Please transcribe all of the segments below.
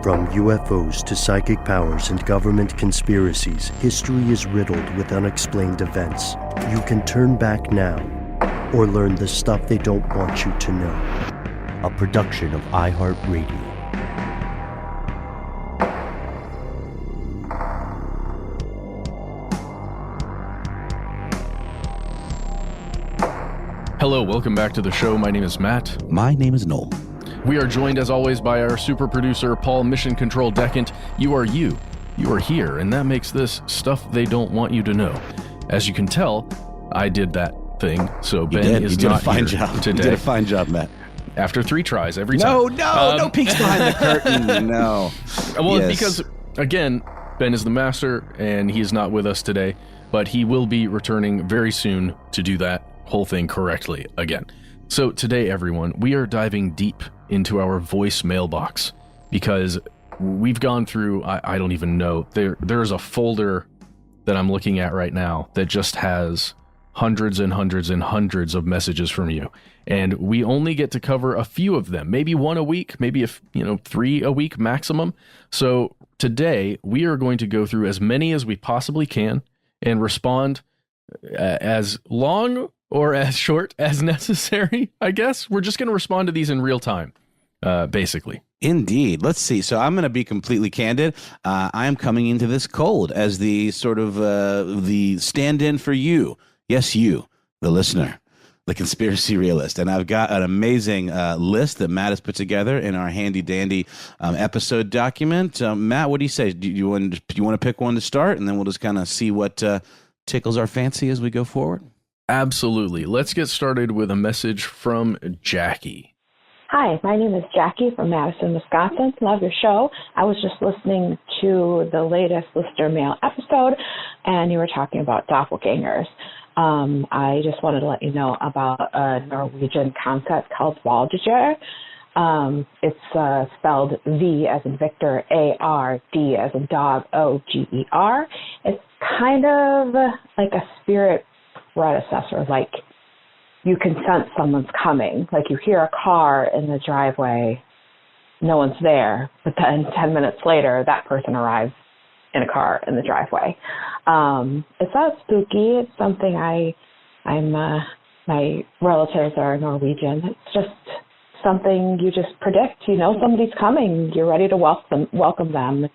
From UFOs to psychic powers and government conspiracies, history is riddled with unexplained events. You can turn back now or learn the stuff they don't want you to know. A production of iHeartRadio. Hello, welcome back to the show. My name is Matt. My name is Noel. We are joined, as always, by our super producer, Paul Mission Control Decant. You are you. You are here, and that makes this stuff they don't want you to know. As you can tell, I did that thing, so Ben is not here today. You did a fine job, Matt. After 3 tries, every time. No peeks behind the curtain, no. Well, because, again, Ben is the master, and he is not with us today, but he will be returning very soon to do that whole thing correctly again. So today, everyone, we are diving deep into our voice mailbox because we've gone through, I don't even know, there's a folder that I'm looking at right now that just has hundreds and hundreds and hundreds of messages from you. And we only get to cover a few of them, maybe 1 a week, maybe 3 a week maximum. So today we are going to go through as many as we possibly can and respond as long or as short as necessary, I guess. We're just going to respond to these in real time, basically. Indeed. Let's see. So I'm going to be completely candid. I am coming into this cold as the sort of the stand-in for you. Yes, you, the listener, the conspiracy realist. And I've got an amazing list that Matt has put together in our handy-dandy episode document. Matt, what do you say? Do you want to pick one to start, and then we'll just kind of see what tickles our fancy as we go forward? Absolutely. Let's get started with a message from Jackie. Hi, my name is Jackie from Madison, Wisconsin. Love your show. I was just listening to the latest listener mail episode, and you were talking about doppelgangers. I just wanted to let you know about a Norwegian concept called Vardøger. It's spelled V as in Victor, A-R-D as in dog, O-G-E-R. It's kind of like a spirit predecessor, like you can sense someone's coming. Like you hear a car in the driveway, no one's there, but then 10 minutes later, that person arrives in a car in the driveway. It's not spooky. It's something my relatives are Norwegian. It's just something you just predict. You know somebody's coming. You're ready to welcome them. It's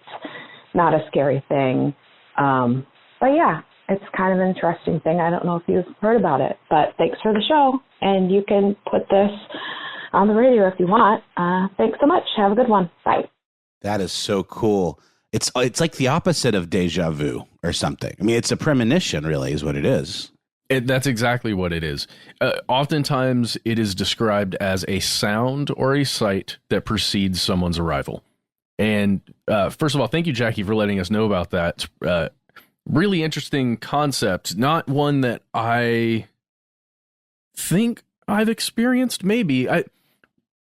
not a scary thing. But yeah, it's kind of an interesting thing. I don't know if you've heard about it, but thanks for the show. And you can put this on the radio if you want. Thanks so much. Have a good one. Bye. That is so cool. It's like the opposite of deja vu or something. I mean, it's a premonition, really, is what it is. That's exactly what it is. Oftentimes, it is described as a sound or a sight that precedes someone's arrival. And first of all, thank you, Jackie, for letting us know about that. Really interesting concept. Not one that I think I've experienced. Maybe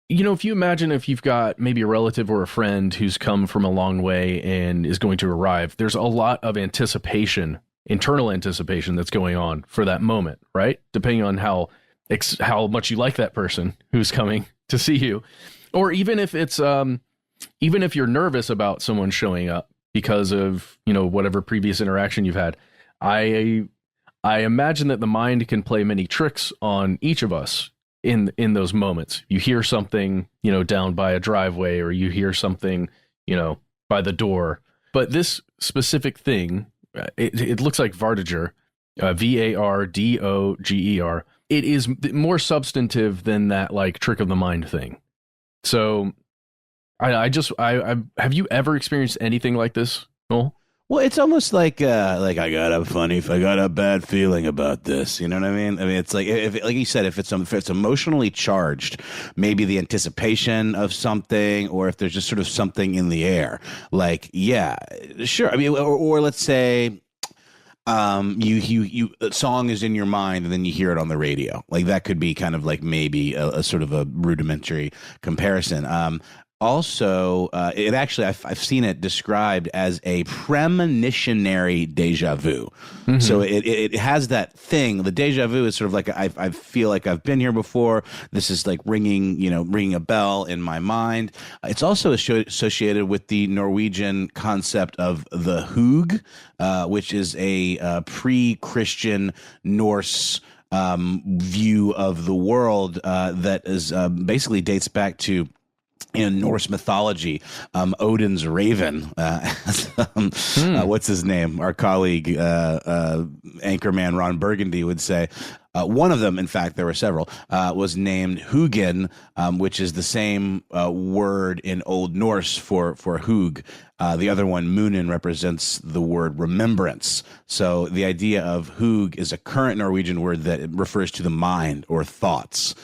if you imagine if you've got maybe a relative or a friend who's come from a long way and is going to arrive, there's a lot of anticipation, internal anticipation that's going on for that moment, right? Depending on how much you like that person who's coming to see you, or even if it's even if you're nervous about someone showing up because of whatever previous interaction you've had. I imagine that the mind can play many tricks on each of us in those moments. You hear something, down by a driveway, or you hear something, by the door. But this specific thing, it looks like Vardøger, Vardoger. It is more substantive than that like trick of the mind thing. So I have you ever experienced anything like this, Noel? Well, it's almost like I got a bad feeling about this. You know what I mean? I mean, it's like like you said, if it's emotionally charged, maybe the anticipation of something, or if there's just sort of something in the air. Like, yeah, sure. I mean, or let's say you a song is in your mind and then you hear it on the radio. Like that could be kind of like maybe a sort of a rudimentary comparison. also, it actually, I've seen it described as a premonitionary deja vu. Mm-hmm. So it has that thing. The deja vu is sort of like, I feel like I've been here before. This is like ringing a bell in my mind. It's also associated with the Norwegian concept of the hug, which is a pre-Christian Norse view of the world that is basically dates back to in Norse mythology, Odin's raven. What's his name? Our colleague, anchorman Ron Burgundy would say. One of them, in fact, there were several, was named Hugin, which is the same word in Old Norse for hug. The other one, Munin, represents the word remembrance. So the idea of hug is a current Norwegian word that refers to the mind or thoughts,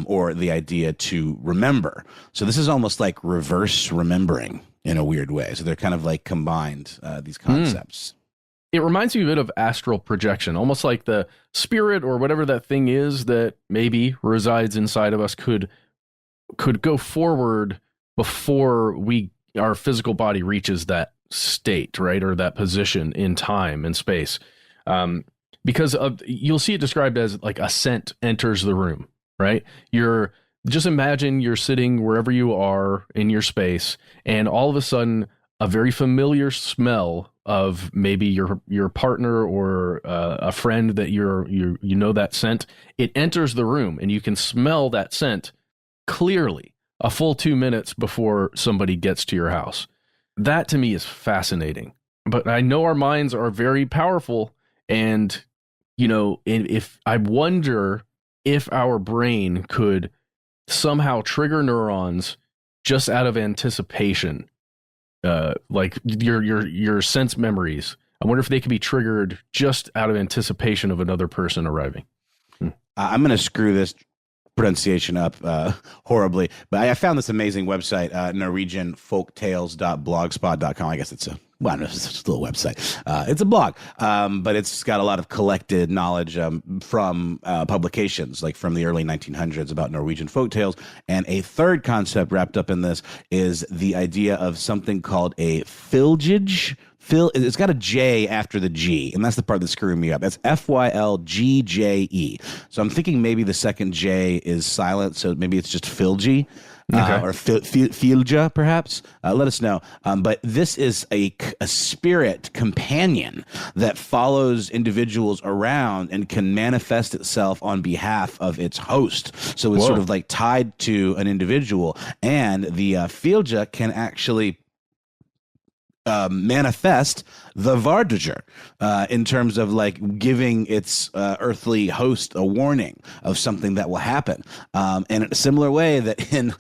or the idea to remember. So this is almost like reverse remembering in a weird way. So they're kind of like combined, these concepts. It reminds me a bit of astral projection, almost like the spirit or whatever that thing is that maybe resides inside of us could go forward before our physical body reaches that state, right? Or that position in time and space. Because you'll see it described as like a scent enters the room, right? Just imagine you're sitting wherever you are in your space, and all of a sudden a very familiar smell of maybe your partner or a friend that you know that scent, it enters the room and you can smell that scent clearly a full 2 minutes before somebody gets to your house. That to me is fascinating. But I know our minds are very powerful, and if I wonder if our brain could somehow trigger neurons just out of anticipation. Like your sense memories. I wonder if they could be triggered just out of anticipation of another person arriving. I'm going to screw this pronunciation up horribly, but I found this amazing website, norwegianfolktales.blogspot.com. I guess it's a little website. It's a blog, but it's got a lot of collected knowledge from publications, like from the early 1900s about Norwegian folktales. And a third concept wrapped up in this is the idea of something called a fylgje. It's got a J after the G, and that's the part that's screwing me up. That's Fylgje. So I'm thinking maybe the second J is silent, so maybe it's just fylgje. Or fylgje, perhaps. Let us know. But this is a spirit companion that follows individuals around and can manifest itself on behalf of its host. So it's sort of like tied to an individual, and the fylgje can actually manifest the Vardøger in terms of like giving its earthly host a warning of something that will happen. And in a similar way that in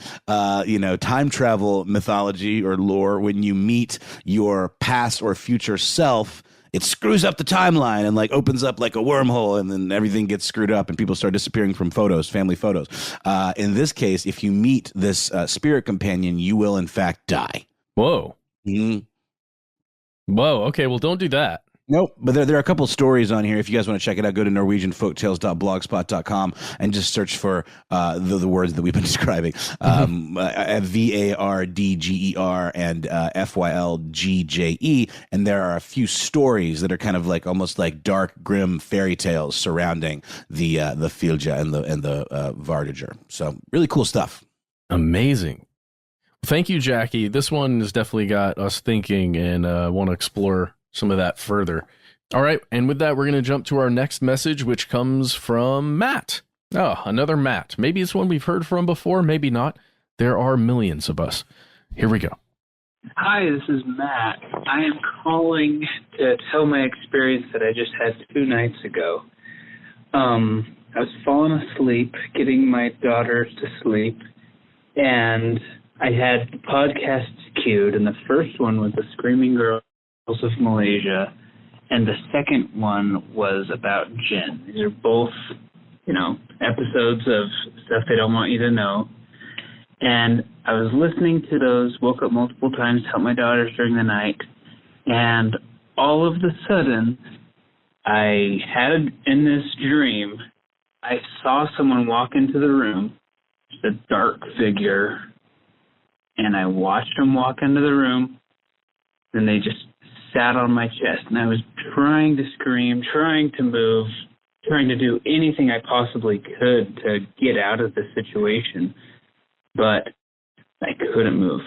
time travel mythology or lore, when you meet your past or future self, it screws up the timeline and like opens up like a wormhole, and then everything gets screwed up and people start disappearing from family photos. In this case, if you meet this spirit companion, you will in fact die. Whoa. Mm-hmm. Whoa. Okay. Well, don't do that. Nope. But there are a couple stories on here. If you guys want to check it out, go to norwegianfolktales.blogspot.com and just search for the words that we've been describing. Vardger and Fylgje. And there are a few stories that are kind of like almost like dark, grim fairy tales surrounding the fylgje and the Vardøger. So really cool stuff. Amazing. Thank you, Jackie. This one has definitely got us thinking, and want to explore some of that further. All right, and with that, we're going to jump to our next message, which comes from Matt. Oh, another Matt. Maybe it's one we've heard from before, maybe not. There are millions of us. Here we go. Hi, this is Matt. I am calling to tell my experience that I just had 2 nights ago. I was falling asleep, getting my daughter to sleep, and I had podcasts queued, and the first one was The Screaming Girls of Malaysia, and the second one was about jinn. These are both, episodes of stuff they don't want you to know. And I was listening to those, woke up multiple times, helped my daughters during the night, and all of a sudden, I had in this dream, I saw someone walk into the room, just a dark figure, and I watched them walk into the room, and they just sat on my chest, and I was trying to scream, trying to move, trying to do anything I possibly could to get out of the situation, but I couldn't move.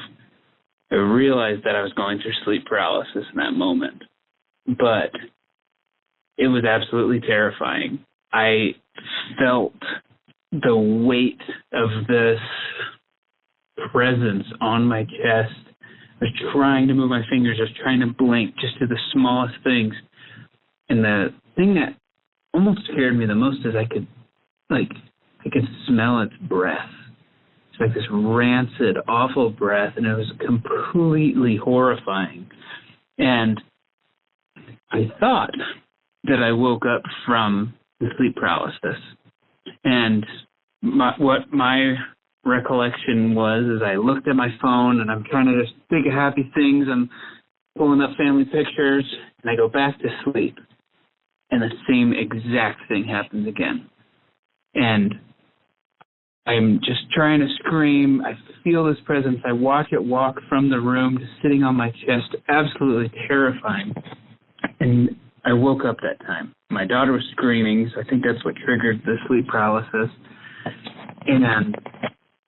I realized that I was going through sleep paralysis in that moment, but it was absolutely terrifying. I felt the weight of this presence on my chest. I was trying to move my fingers. I was trying to blink just to the smallest things. And the thing that almost scared me the most is I could smell its breath. It's like this rancid, awful breath, and it was completely horrifying. And I thought that I woke up from the sleep paralysis. And what my recollection was is I looked at my phone, and I'm trying to just think of happy things. I'm pulling up family pictures, and I go back to sleep. And the same exact thing happens again. And I'm just trying to scream. I feel this presence. I watch it walk from the room to sitting on my chest, absolutely terrifying. And I woke up that time. My daughter was screaming, so I think that's what triggered the sleep paralysis. And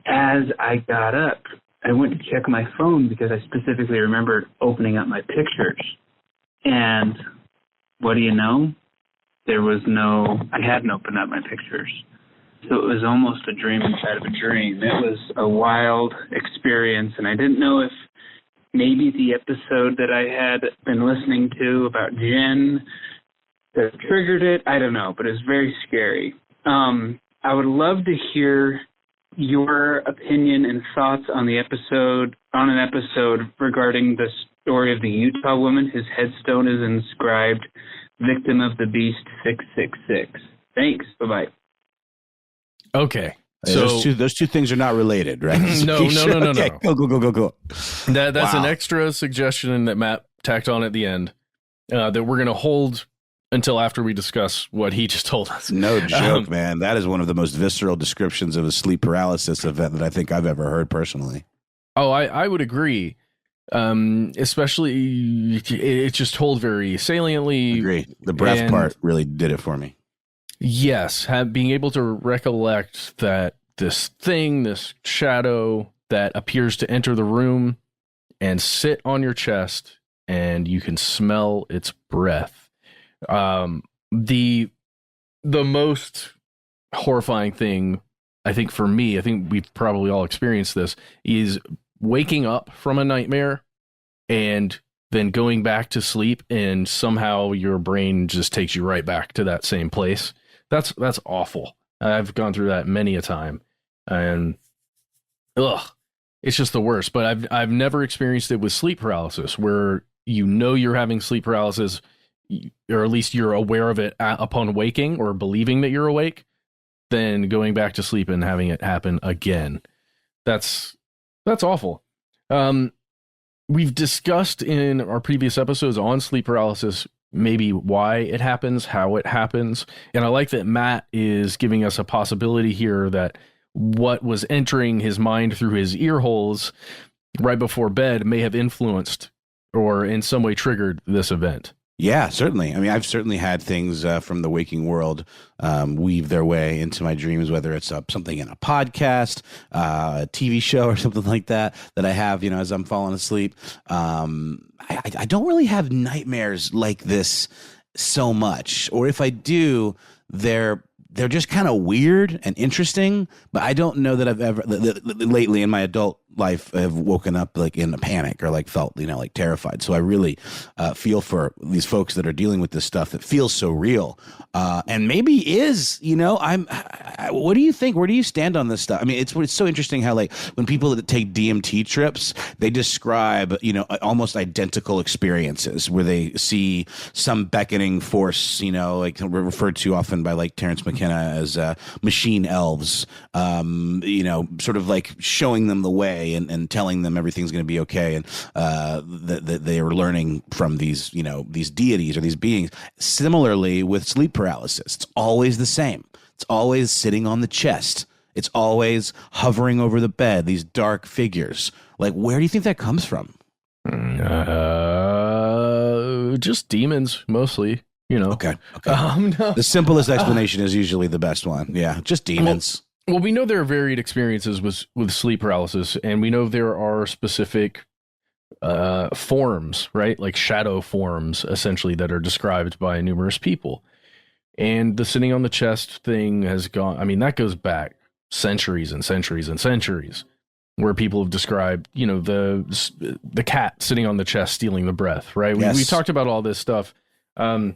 as I got up, I went to check my phone because I specifically remembered opening up my pictures. And what do you know? I hadn't opened up my pictures. So it was almost a dream inside of a dream. It was a wild experience, and I didn't know if maybe the episode that I had been listening to about Jen that triggered it. I don't know, but it was very scary. I would love to hear your opinion and thoughts on an episode regarding the story of the Utah woman whose headstone is inscribed "Victim of the Beast 666." Thanks. Bye-bye. Okay. So those two things are not related, right? No. Okay, go. That's an extra suggestion that Matt tacked on at the end that we're going to hold until after we discuss what he just told us. No joke, man. That is one of the most visceral descriptions of a sleep paralysis event that I think I've ever heard personally. Oh, I would agree. Especially, it's just told very saliently. Agree. The breath part really did it for me. Yes, being able to recollect that this shadow that appears to enter the room and sit on your chest, and you can smell its breath. The most horrifying thing, I think for me, I think we've probably all experienced this, is waking up from a nightmare and then going back to sleep, and somehow your brain just takes you right back to that same place. That's awful. I've gone through that many a time, and it's just the worst. But I've never experienced it with sleep paralysis, where you're having sleep paralysis, or at least you're aware of it upon waking or believing that you're awake, then going back to sleep and having it happen again. That's awful. We've discussed in our previous episodes on sleep paralysis maybe why it happens, how it happens. And I like that Matt is giving us a possibility here that what was entering his mind through his ear holes right before bed may have influenced or in some way triggered this event. Yeah, certainly. I mean, I've certainly had things from the waking world weave their way into my dreams, whether it's something in a podcast, a TV show, or something like that I have, as I'm falling asleep. I don't really have nightmares like this so much, or if I do, they're just kind of weird and interesting, but I don't know that I've ever lately in my adult life have woken up like in a panic or like felt, like terrified. So I really feel for these folks that are dealing with this stuff that feels so real. And maybe is, what do you think? Where do you stand on this stuff? I mean, it's so interesting how like when people that take DMT trips, they describe, almost identical experiences where they see some beckoning force, like referred to often by like Terrence McKenna as machine elves, sort of like showing them the way and telling them everything's going to be okay. And that they are learning from these, these deities or these beings. Similarly with sleep paralysis, it's always the same. It's always sitting on the chest. It's always hovering over the bed, these dark figures. Like, where do you think that comes from? Just demons, mostly, Okay. No. The simplest explanation is usually the best one. Yeah, just demons. Well, we know there are varied experiences with sleep paralysis, and we know there are specific forms, right? Like shadow forms, essentially, that are described by numerous people. And the sitting on the chest thing has gone, I mean, that goes back centuries and centuries and centuries, where people have described, the cat sitting on the chest stealing the breath, right? Yes. We talked about all this stuff. I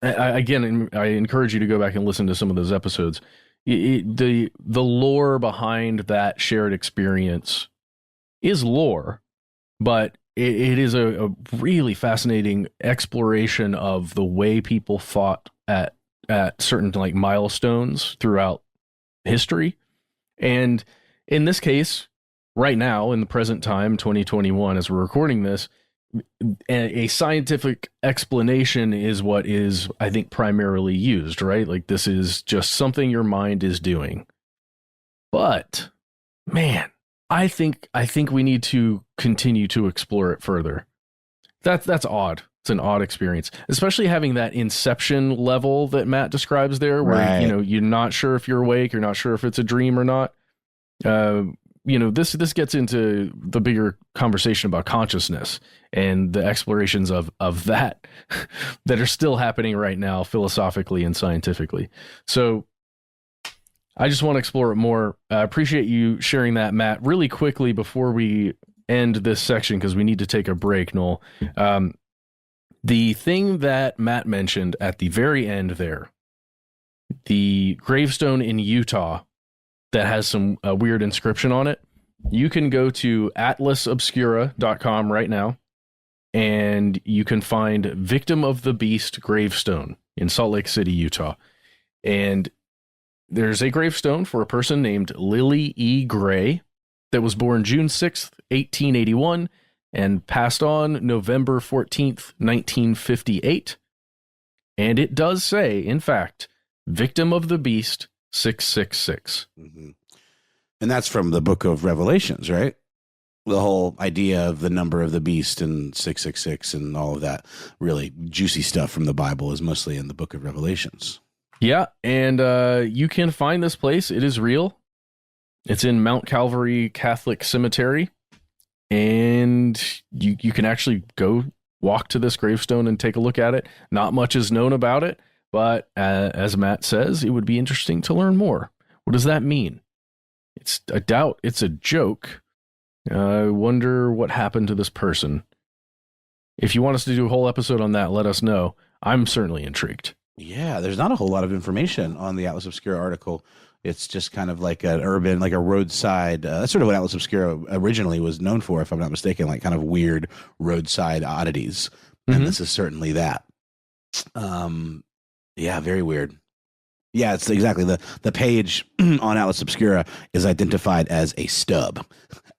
encourage you to go back and listen to some of those episodes. The lore behind that shared experience is lore, but it is a really fascinating exploration of the way people thought at certain like milestones throughout history. And in this case, right now, in the present time, 2021, as we're recording this, a scientific explanation is what is, I think, primarily used, right? Like, this is just something your mind is doing. But, man, I think we need to continue to explore it further. That's odd. It's an odd experience, especially having that inception level that Matt describes there, where, Right. You're not sure if you're awake, you're not sure if it's a dream or not. This gets into the bigger conversation about consciousness and the explorations of that that are still happening right now, philosophically and scientifically. So I just want to explore it more. I appreciate you sharing that, Matt. Really quickly before we end this section, because we need to take a break, Noel. The thing that Matt mentioned at the very end there, the gravestone in Utah that has some weird inscription on it, you can go to atlasobscura.com right now, and you can find Victim of the Beast gravestone in Salt Lake City, Utah. And there's a gravestone for a person named Lily E. Gray that was born June 6th, 1881, and passed on November 14th, 1958. And it does say, in fact, Victim of the Beast 666. Mm-hmm. And that's from the book of Revelations, right? The whole idea of the number of the beast and 666 and all of that really juicy stuff from the Bible is mostly in the book of Revelations. Yeah, and you can find this place. It is real. It's in Mount Calvary Catholic Cemetery, and you can actually go walk to this gravestone and take a look at it. Not much is known about it, but as Matt says, it would be interesting to learn more. What does that mean? I doubt it's a joke. I wonder what happened to this person. If you want us to do a whole episode on that, let us know. I'm certainly intrigued. Yeah, there's not a whole lot of information on the Atlas Obscura article. It's just kind of like an urban, like a roadside. That's sort of what Atlas Obscura originally was known for, if I'm not mistaken, like kind of weird roadside oddities. Mm-hmm. And this is certainly that. Yeah, very weird. Yeah, it's exactly the page on Atlas Obscura is identified as a stub.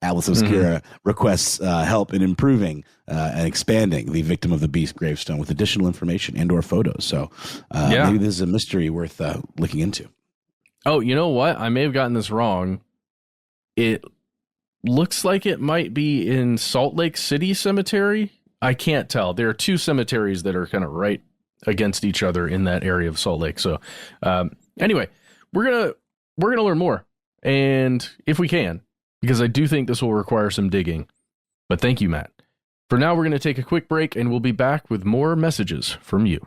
Atlas Obscura requests help in improving and expanding the Victim of the Beast gravestone with additional information and/or photos. So maybe this is a mystery worth looking into. Oh, you know what? I may have gotten this wrong. It looks like it might be in Salt Lake City Cemetery. I can't tell. There are two cemeteries that are kind of right against each other in that area of Salt Lake. So anyway, we're gonna learn more, and if we can, because I do think this will require some digging. But thank you, Matt. For now, we're going to take a quick break, and we'll be back with more messages from you.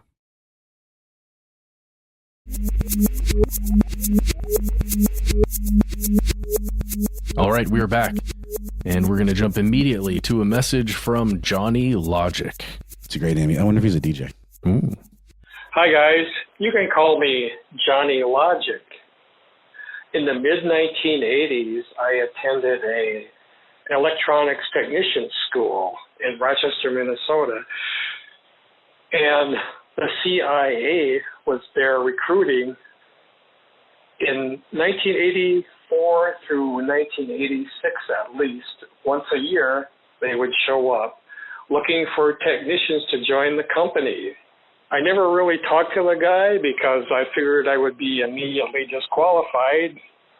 All right, we are back, and we're going to jump immediately to a message from Johnny Logic. It's a great name. I wonder if he's a DJ. Ooh. Hi, guys. You can call me Johnny Logic. In the mid-1980s, I attended an electronics technician school in Rochester, Minnesota. And the CIA was there recruiting. In 1984 through 1986, at least, once a year, they would show up looking for technicians to join the company. I never really talked to the guy because I figured I would be immediately disqualified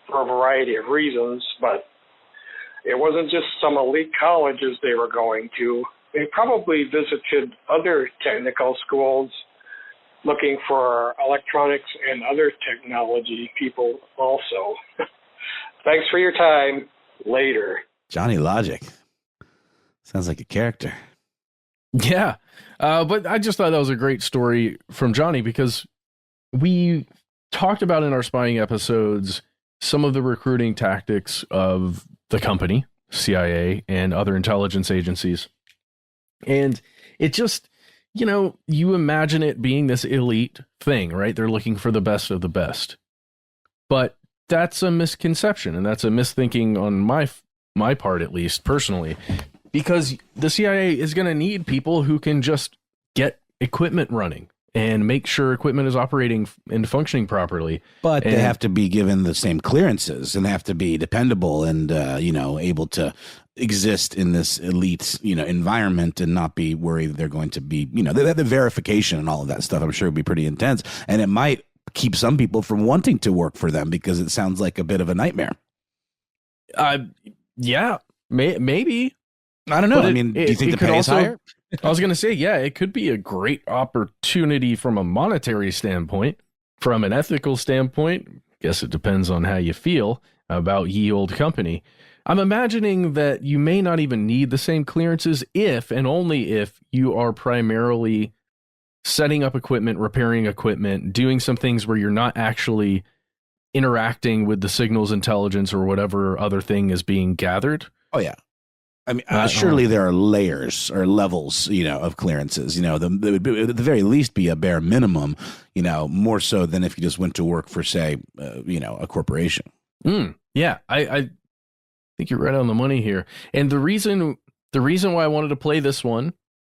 for a variety of reasons, but it wasn't just some elite colleges they were going to. They probably visited other technical schools looking for electronics and other technology people also. Thanks for your time. Later. Johnny Logic. Sounds like a character. Yeah. But I just thought that was a great story from Johnny, because we talked about in our spying episodes some of the recruiting tactics of the company, CIA, and other intelligence agencies. And it just, you imagine it being this elite thing, right? They're looking for the best of the best. But that's a misconception, and that's a misthinking on my part, at least personally, because the CIA is going to need people who can just get equipment running and make sure equipment is operating and functioning properly. But they have to be given the same clearances, and they have to be dependable and, able to exist in this elite, environment and not be worried that they're going to be, the verification and all of that stuff, I'm sure would be pretty intense. And it might keep some people from wanting to work for them because it sounds like a bit of a nightmare. Yeah, maybe. I don't know. Do you think the pay is higher? I was going to say, yeah, it could be a great opportunity from a monetary standpoint. From an ethical standpoint, guess it depends on how you feel about ye old company. I'm imagining that you may not even need the same clearances if and only if you are primarily setting up equipment, repairing equipment, doing some things where you're not actually interacting with the signals intelligence or whatever other thing is being gathered. Oh, yeah. Surely there are layers or levels, of clearances. There would be, at the very least be a bare minimum, more so than if you just went to work for, say, a corporation. Yeah, I think you're right on the money here. And the reason why I wanted to play this one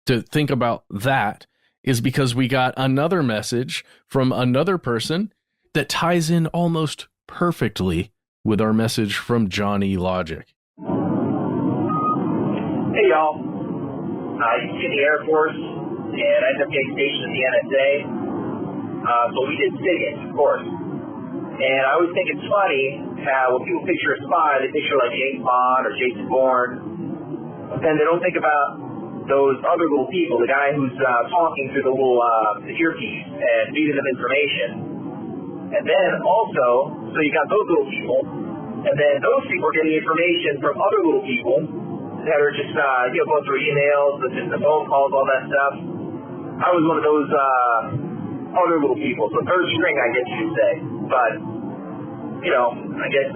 to think about that is because we got another message from another person that ties in almost perfectly with our message from Johnny Logic. Hey, y'all. I used to be in the Air Force, and I ended up getting stationed in the NSA. So we did SIGINT, of course. And I always think it's funny how when people picture a spy, they picture like James Bond or Jason Bourne. But then they don't think about those other little people, the guy who's talking through the little earpiece and feeding them information. And then also, so you got those little people, and then those people are getting information from other little people that are just, going through emails, listening to phone calls, all that stuff. I was one of those other little people, so third string, I guess you could say. But, I guess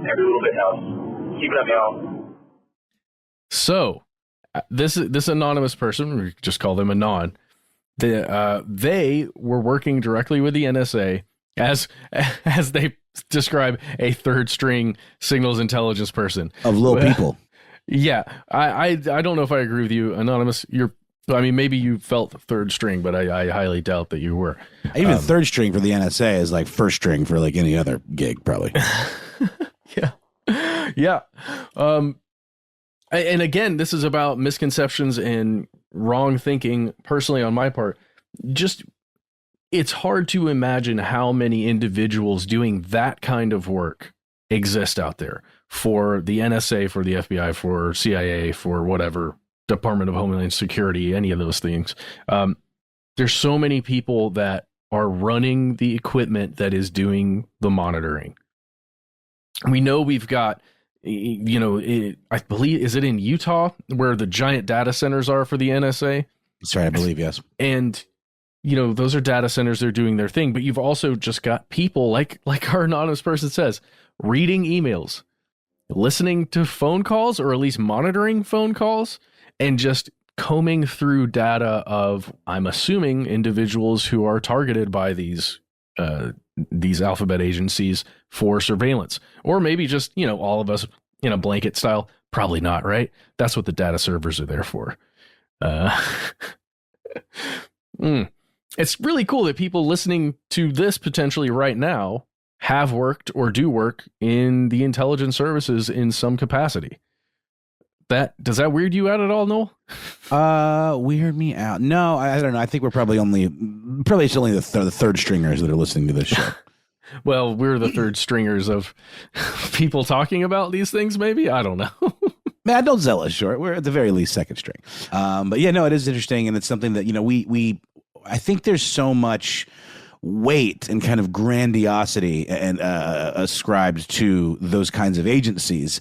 every little bit helps. Keep it up, y'all. So, this anonymous person, we just call them Anon, they were working directly with the NSA as they describe a third string signals intelligence person. Of little people. Yeah, I don't know if I agree with you, Anonymous. Maybe you felt third string, but I highly doubt that you were. Even third string for the NSA is like first string for like any other gig, probably. Yeah. And again, this is about misconceptions and wrong thinking, personally on my part. Just, it's hard to imagine how many individuals doing that kind of work exist out there. For the NSA, for the FBI, for CIA, for whatever, Department of Homeland Security, any of those things. There's so many people that are running the equipment that is doing the monitoring. We know we've got, I believe, is it in Utah where the giant data centers are for the NSA? That's right, I believe, yes. And, those are data centers, they're doing their thing, but you've also just got people like our anonymous person says, reading emails, listening to phone calls, or at least monitoring phone calls, and just combing through data of, I'm assuming, individuals who are targeted by these alphabet agencies for surveillance, or maybe just, all of us in a blanket style. Probably not, right? That's what the data servers are there for. It's really cool that people listening to this potentially right now have worked or do work in the intelligence services in some capacity. Does that weird you out at all, Noel? Weird me out. No, I don't know. I think we're probably it's only the third stringers that are listening to this show. Well, we're the third stringers of people talking about these things, maybe? I don't know. Man, don't sell us short. We're at the very least second string. But yeah, no, it is interesting. And it's something that, I think there's so much weight and kind of grandiosity and ascribed to those kinds of agencies.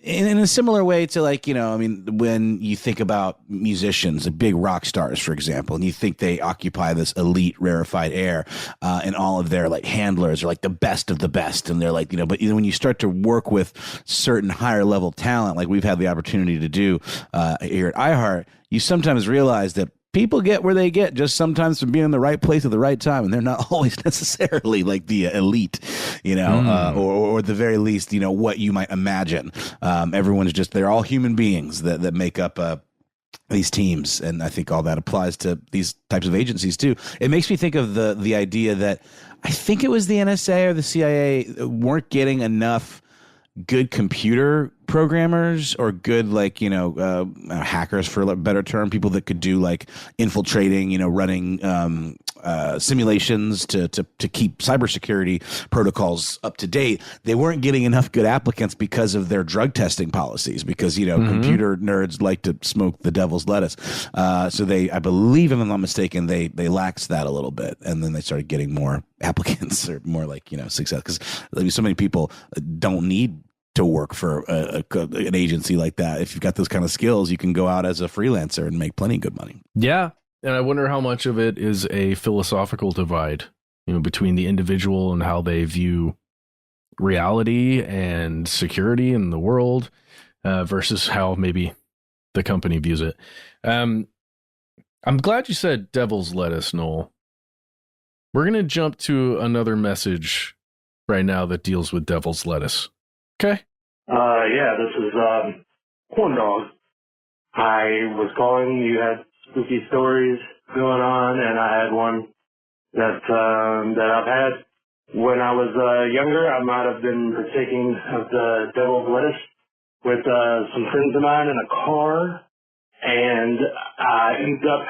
In a similar way to when you think about musicians, the big rock stars, for example, and you think they occupy this elite rarefied air, and all of their handlers are like the best of the best. And they're but when you start to work with certain higher level talent, like we've had the opportunity to do here at iHeart, you sometimes realize that people get where they get just sometimes from being in the right place at the right time, and they're not always necessarily like the elite, or at the very least, what you might imagine. Everyone's they're all human beings that make up these teams, and I think all that applies to these types of agencies too. It makes me think of the idea that I think it was the NSA or the CIA weren't getting enough good computer programmers or good hackers, for a better term, people that could do infiltrating, running simulations to keep cybersecurity protocols up to date. They weren't getting enough good applicants because of their drug testing policies, because computer nerds like to smoke the devil's lettuce. So I believe, if I'm not mistaken, they laxed that a little bit, and then they started getting more applicants or more success, because so many people don't need to work for an agency like that. If you've got those kind of skills, you can go out as a freelancer and make plenty of good money. Yeah. And I wonder how much of it is a philosophical divide, between the individual and how they view reality and security in the world, versus how maybe the company views it. I'm glad you said devil's lettuce, Noel. We're going to jump to another message right now that deals with devil's lettuce. Okay. Yeah, this is Corn Dog. I was calling. You had spooky stories going on, and I had one that I've had when I was younger. I might have been partaking of the devil's lettuce with some friends of mine in a car, and I ended up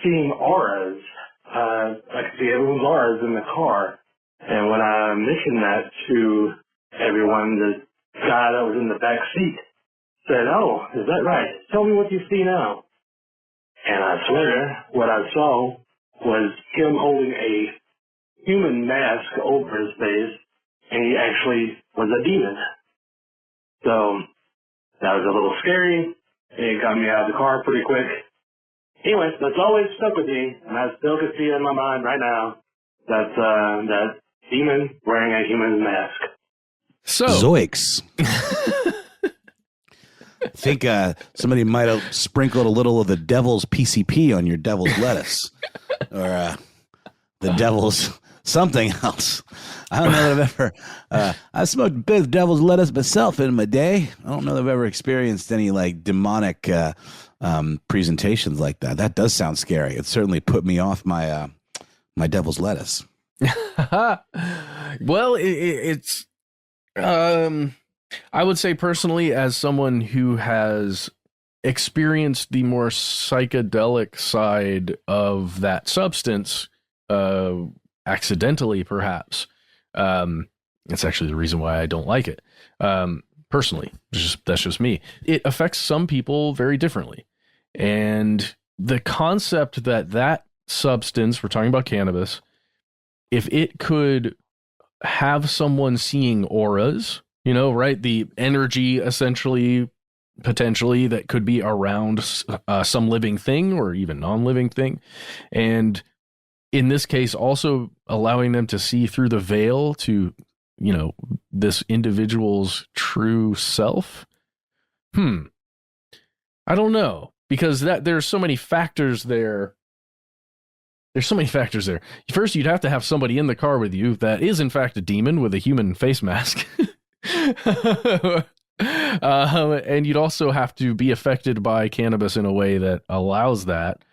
seeing auras. I could see everyone's auras in the car, and when I mentioned that to everyone, the guy that was in the back seat said, "Oh, is that right? Tell me what you see now." And I swear what I saw was him holding a human mask over his face, and he actually was a demon. So that was a little scary. It got me out of the car pretty quick. Anyway, that's always stuck with me, and I still can see it in my mind right now. That's that demon wearing a human mask. So Zoiks. I think somebody might have sprinkled a little of the devil's PCP on your devil's lettuce, or the devil's something else. I don't know that I've ever. I smoked a bit of devil's lettuce myself in my day. I don't know that I've ever experienced any demonic presentations like that. That does sound scary. It certainly put me off my my devil's lettuce. Well, it's. I would say personally, as someone who has experienced the more psychedelic side of that substance, accidentally perhaps, it's actually the reason why I don't like it. Personally, that's just me. It affects some people very differently. And the concept that substance, we're talking about cannabis, if it could have someone seeing auras, right? The energy essentially, potentially, that could be around some living thing or even non-living thing. And in this case, also allowing them to see through the veil to, this individual's true self. I don't know, because there's so many factors there. There's so many factors there. First, you'd have to have somebody in the car with you that is, in fact, a demon with a human face mask. And you'd also have to be affected by cannabis in a way that allows that.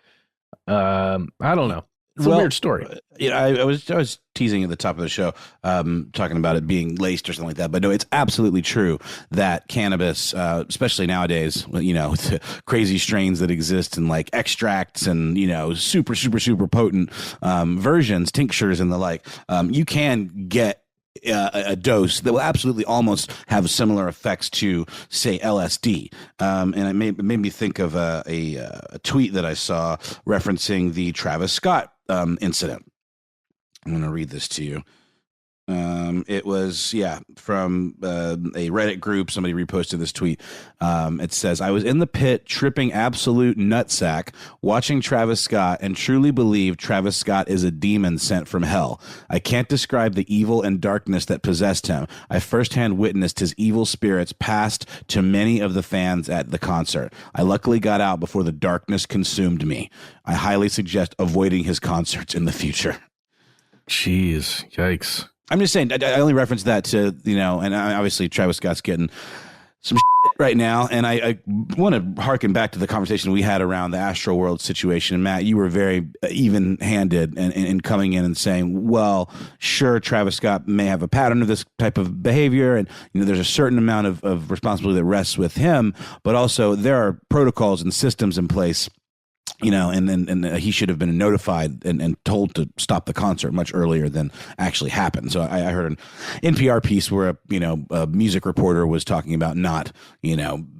I don't know. It's a weird story. I was teasing at the top of the show, talking about it being laced or something like that. But no, it's absolutely true that cannabis, especially nowadays, with the crazy strains that exist and like extracts and, super, super, super potent versions, tinctures and the like, you can get a dose that will absolutely almost have similar effects to, say, LSD. And it made me think of a tweet that I saw referencing the Travis Scott incident. I'm going to read this to you. It was, from a Reddit group. Somebody reposted this tweet. It says, I was in the pit tripping absolute nutsack watching Travis Scott and truly believe Travis Scott is a demon sent from hell. I can't describe the evil and darkness that possessed him. I firsthand witnessed his evil spirits passed to many of the fans at the concert. I luckily got out before the darkness consumed me. I highly suggest avoiding his concerts in the future. Jeez, yikes. I'm just saying, I only reference that to, and obviously Travis Scott's getting some shit right now. And I want to harken back to the conversation we had around the Astro World situation. And Matt, you were very even handed in coming in and saying, well, sure, Travis Scott may have a pattern of this type of behavior. And, there's a certain amount of responsibility that rests with him. But also there are protocols and systems in place. And he should have been notified and told to stop the concert much earlier than actually happened. So I heard an NPR piece where a music reporter was talking about not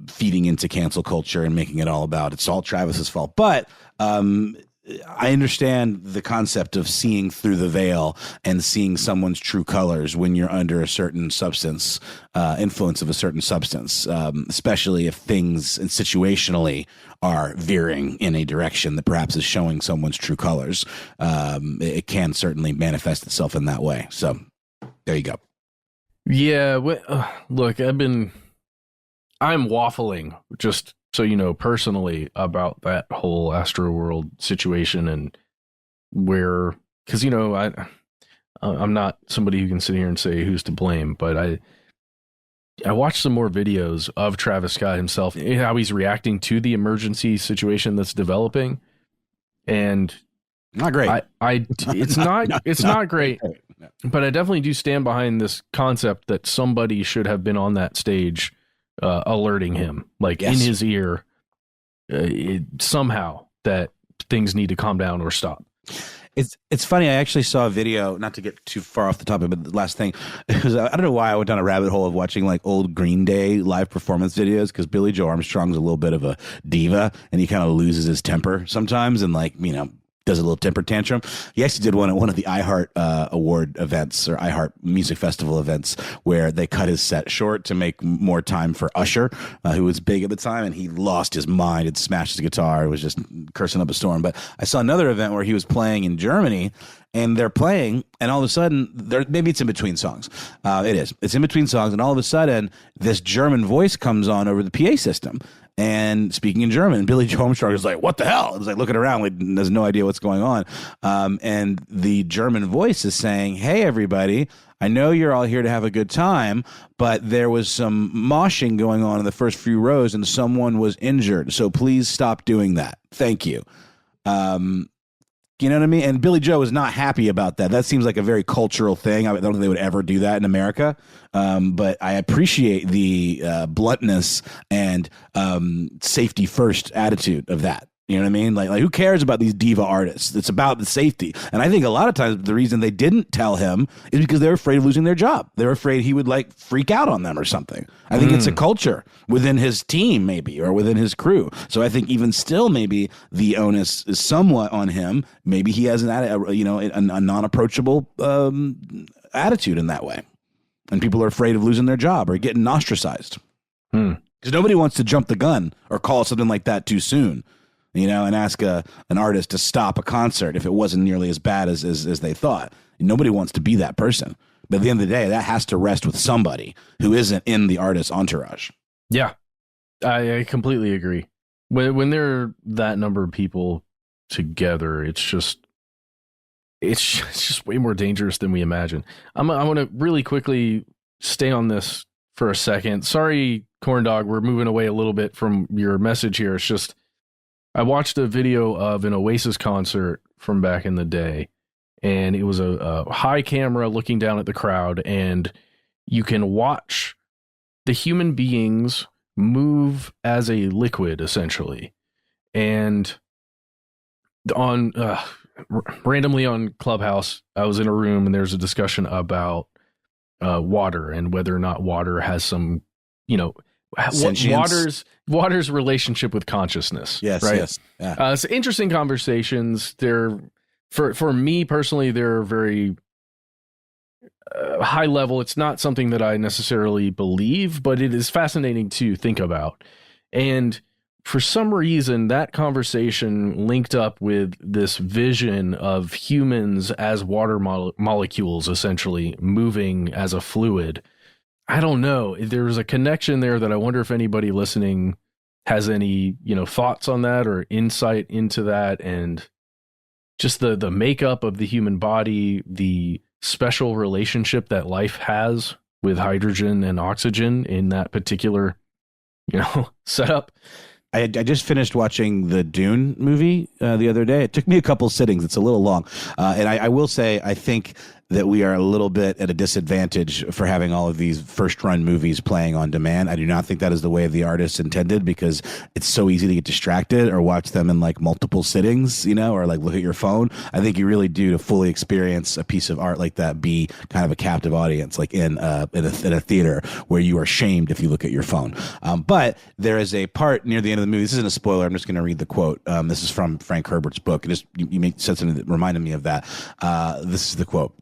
feeding into cancel culture and making it all about it's all Travis's fault. But I understand the concept of seeing through the veil and seeing someone's true colors when you're under a certain substance, influence of a certain substance, especially if things and situationally are veering in a direction that perhaps is showing someone's true colors. It can certainly manifest itself in that way. So there you go. Yeah. Look, I'm waffling just so personally about that whole Astro World situation and where, because I'm not somebody who can sit here and say who's to blame, but I watched some more videos of Travis Scott himself, how he's reacting to the emergency situation that's developing, and not great. It's not great, but I definitely do stand behind this concept that somebody should have been on that stage. Alerting him, like in his ear, somehow that things need to calm down or stop. It's funny. I actually saw a video, not to get too far off the topic, but the last thing, because I don't know why I went down a rabbit hole of watching like old Green Day live performance videos, because Billy Joe Armstrong's a little bit of a diva and he kind of loses his temper sometimes and does a little temper tantrum. He actually did one at one of the iHeart award events or iHeart Music Festival events where they cut his set short to make more time for Usher, who was big at the time, and he lost his mind and smashed his guitar. It was just cursing up a storm. But I saw another event where he was playing in Germany, and they're playing, and all of a sudden, maybe it's in between songs. It's in between songs, and all of a sudden, this German voice comes on over the PA system. And speaking in German, Billy Joe Armstrong is like, what the hell? It was like looking around, like, has no idea what's going on. And the German voice is saying, hey, everybody, I know you're all here to have a good time, but there was some moshing going on in the first few rows and someone was injured. So please stop doing that. Thank you. You know what I mean? And Billy Joe is not happy about that. That seems like a very cultural thing. I don't think they would ever do that in America. But I appreciate the bluntness and safety first attitude of that. You know what I mean? Like who cares about these diva artists? It's about the safety. And I think a lot of times the reason they didn't tell him is because they're afraid of losing their job. They're afraid he would freak out on them or something. I think it's a culture within his team maybe, or within his crew. So I think even still maybe the onus is somewhat on him. Maybe he has a non-approachable attitude in that way. And people are afraid of losing their job or getting ostracized. Because nobody wants to jump the gun or call something like that too soon. And ask an artist to stop a concert if it wasn't nearly as bad as they thought. Nobody wants to be that person. But at the end of the day, that has to rest with somebody who isn't in the artist's entourage. Yeah, I completely agree. When there are that number of people together, it's just way more dangerous than we imagine. I want to really quickly stay on this for a second. Sorry, Corn Dog, we're moving away a little bit from your message here. It's just, I watched a video of an Oasis concert from back in the day, and it was a high camera looking down at the crowd, and you can watch the human beings move as a liquid, essentially. And on randomly on Clubhouse, I was in a room and there's a discussion about water and whether or not water has some, water's relationship with consciousness. Yes, right? yes. Yeah. It's interesting conversations. They're for me personally, they're very high level. It's not something that I necessarily believe, but it is fascinating to think about. And for some reason, that conversation linked up with this vision of humans as water molecules, essentially moving as a fluid. I don't know. There was a connection there that I wonder if anybody listening has any, thoughts on that or insight into that, and just the makeup of the human body, the special relationship that life has with hydrogen and oxygen in that particular, setup. I just finished watching the Dune movie the other day. It took me a couple sittings. It's a little long. And I will say, I think that we are a little bit at a disadvantage for having all of these first-run movies playing on demand. I do not think that is the way the artist intended, because it's so easy to get distracted or watch them in like multiple sittings, or like look at your phone. I think you really do, to fully experience a piece of art like that, be kind of a captive audience, like in a theater where you are shamed if you look at your phone. But there is a part near the end of the movie. This isn't a spoiler. I'm just going to read the quote. This is from Frank Herbert's book. You said something that reminded me of that. This is the quote.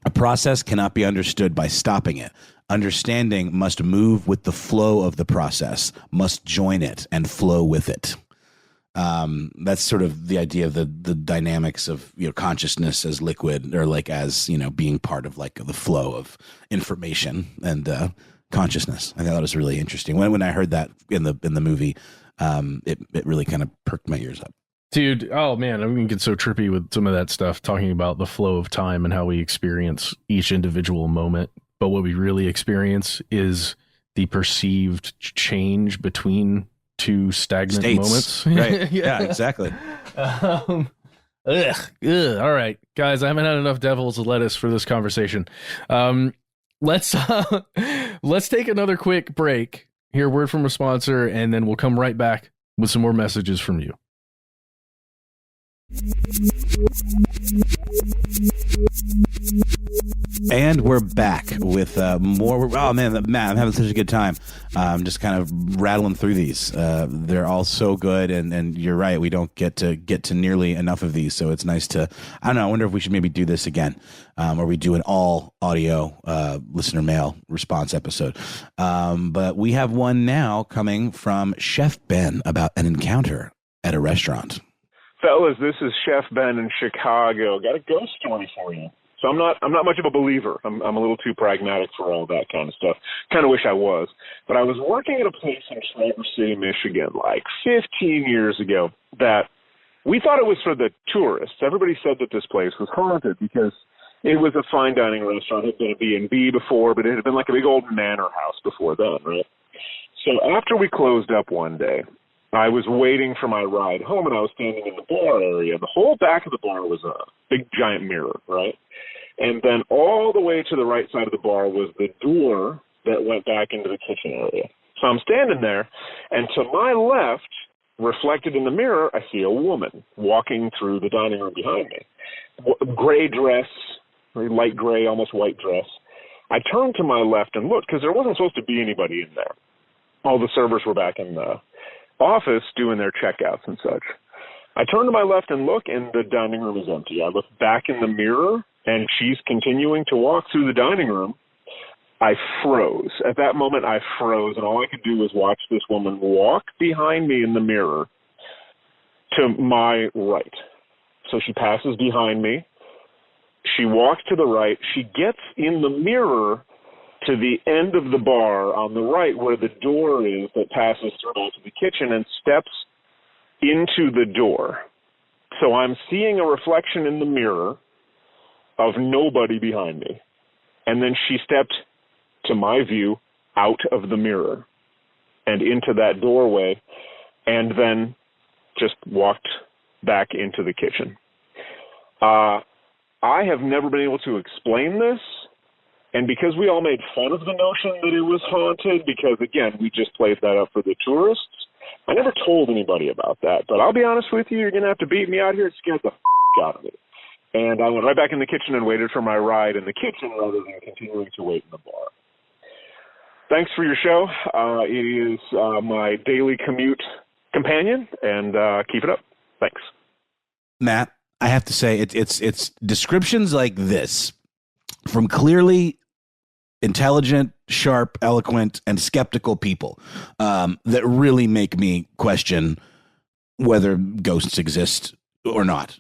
"A process cannot be understood by stopping it. Understanding must move with the flow of the process, must join it and flow with it." That's sort of the idea of the dynamics of consciousness as liquid, or like as being part of like the flow of information and consciousness. I thought that was really interesting. When I heard that in the movie, it really kind of perked my ears up. Dude, oh man, I'm going to get so trippy with some of that stuff, talking about the flow of time and how we experience each individual moment. But what we really experience is the perceived change between two stagnant moments. Right. Yeah, exactly. All right, guys, I haven't had enough devil's lettuce for this conversation. Let's take another quick break, hear a word from a sponsor, and then we'll come right back with some more messages from you. And we're back with more. Oh man, Matt, I'm having such a good time. I'm just kind of rattling through these. They're all so good, and you're right. We don't get to nearly enough of these, so it's nice to. I don't know. I wonder if we should maybe do this again, or we do an all audio listener mail response episode. But we have one now coming from Chef Ben about an encounter at a restaurant. Fellas, this is Chef Ben in Chicago. Got a ghost story for you. So I'm not much of a believer. I'm a little too pragmatic for all that kind of stuff. Kind of wish I was. But I was working at a place in Traverse City, Michigan, like 15 years ago, that we thought it was for the tourists. Everybody said that this place was haunted because it was a fine dining restaurant. It had been a B&B before, but it had been like a big old manor house before then, right? So after we closed up one day, I was waiting for my ride home, and I was standing in the bar area. The whole back of the bar was a big, giant mirror, right? And then all the way to the right side of the bar was the door that went back into the kitchen area. So I'm standing there, and to my left, reflected in the mirror, I see a woman walking through the dining room behind me. Gray dress, very light gray, almost white dress. I turned to my left and looked, because there wasn't supposed to be anybody in there. All the servers were back in the office doing their checkouts and such. I turn to my left and look, and the dining room is empty. I look back in the mirror, and she's continuing to walk through the dining room. I froze. At that moment, I froze, and all I could do was watch this woman walk behind me in the mirror to my right. So she passes behind me. She walks to the right. She gets in the mirror to the end of the bar on the right where the door is that passes through to the kitchen, and steps into the door. So I'm seeing a reflection in the mirror of nobody behind me. And then she stepped, to my view, out of the mirror and into that doorway, and then just walked back into the kitchen. I have never been able to explain this. And because we all made fun of the notion that it was haunted, because, again, we just played that up for the tourists, I never told anybody about that. But I'll be honest with you, you're going to have to beat me out here. It scared the out of me. And I went right back in the kitchen and waited for my ride in the kitchen rather than continuing to wait in the bar. Thanks for your show. It is my daily commute companion, and keep it up. Thanks. Matt, I have to say, it's descriptions like this from clearly intelligent, sharp, eloquent, and skeptical people that really make me question whether ghosts exist or not.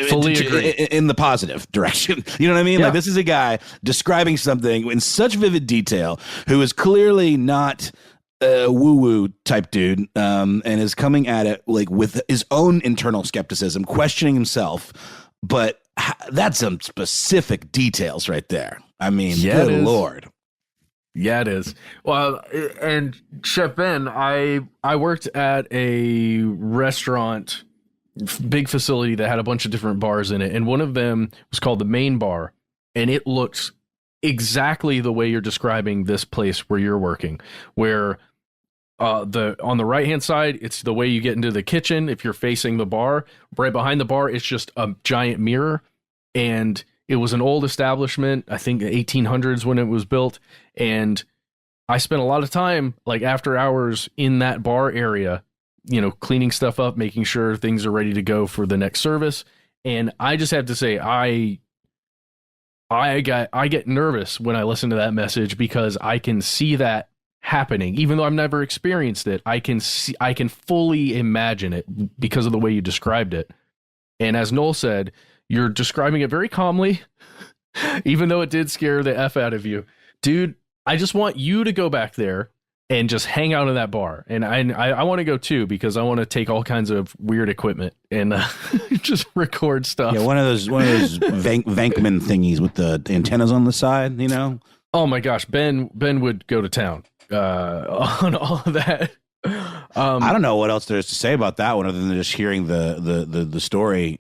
Fully agree. In the positive direction. You know what I mean? Yeah. Like, this is a guy describing something in such vivid detail who is clearly not a woo-woo type dude, and is coming at it like with his own internal skepticism, questioning himself. But that's some specific details right there. I mean, Yeah, good Lord. Yeah, it is. Well, and Chef Ben, I worked at a restaurant, big facility that had a bunch of different bars in it, and one of them was called the Main Bar, and it looks exactly the way you're describing this place where you're working, where on the right hand side, it's the way you get into the kitchen. If you're facing the bar, right behind the bar, it's just a giant mirror. And it was an old establishment, I think 1800s when it was built. And I spent a lot of time, like after hours, in that bar area, you know, cleaning stuff up, making sure things are ready to go for the next service. And I just have to say, I get nervous when I listen to that message, because I can see that happening, even though I've never experienced it. I can fully imagine it because of the way you described it. And as Noel said, you're describing it very calmly, even though it did scare the F out of you. Dude, I just want you to go back there and just hang out in that bar. And I want to go too, because I want to take all kinds of weird equipment and just record stuff. Yeah, one of those Vankman thingies with the antennas on the side, you know? Oh my gosh, Ben would go to town on all of that. I don't know what else there is to say about that one, other than just hearing the story